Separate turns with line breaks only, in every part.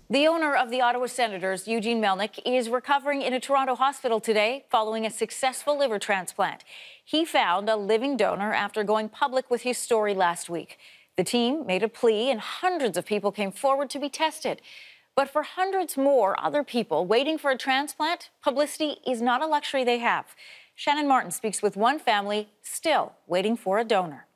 The owner of the Ottawa Senators, Eugene Melynk, is recovering in a Toronto hospital today following a successful liver transplant. He found a living donor after going public with his story last week. The team made a plea and hundreds of people came forward to be tested. But for hundreds more other people waiting for a transplant, publicity is not a luxury they have. Shannon Martin speaks with one family still waiting for a donor.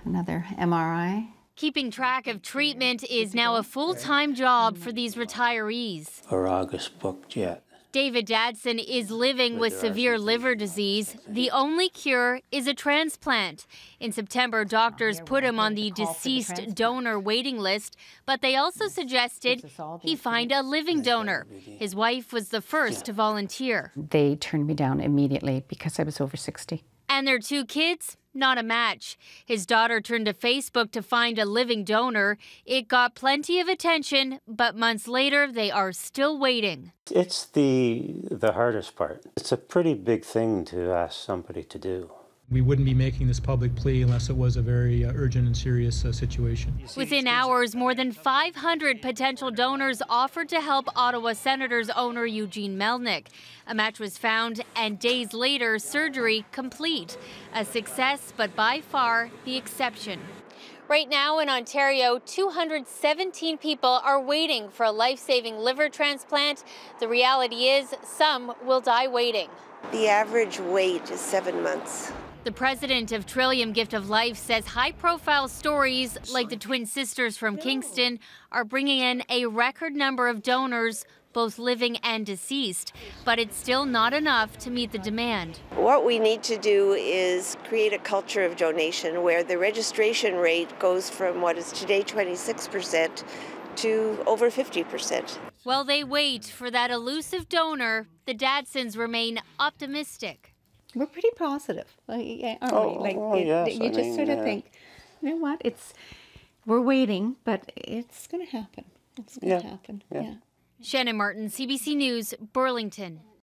Another MRI.
Keeping track of treatment is now a full-time job for these retirees.
Or August booked yet.
David Dadson is living with severe liver disease. The only cure is a transplant. In September, doctors put him on the deceased donor waiting list, but they also suggested he find a living donor. His wife was the first to volunteer.
They turned me down immediately because I was over 60.
And their two kids, not a match. His daughter turned to Facebook to find a living donor. It got plenty of attention, but months later, they are still waiting.
It's the hardest part. It's a pretty big thing to ask somebody to do.
We wouldn't be making this public plea unless it was a very urgent and serious situation.
Within hours, more than 500 potential donors offered to help Ottawa Senators owner Eugene Melynk. A match was found, and days later, surgery complete. A success, but by far the exception. Right now in Ontario, 217 people are waiting for a life-saving liver transplant. The reality is, some will die waiting.
The average wait is 7 months.
The president of Trillium Gift of Life says high-profile stories like the twin sisters from Kingston are bringing in a record number of donors, both living and deceased. But it's still not enough to meet the demand.
What we need to do is create a culture of donation where the registration rate goes from what is today 26% to over 50%.
While they wait for that elusive donor, the Dadsons remain optimistic.
We're pretty positive, aren't we?
Yes,
You just sort of think, you know what? We're waiting, but it's going to happen. It's going to happen.
Shannon Martin, CBC News, Burlington.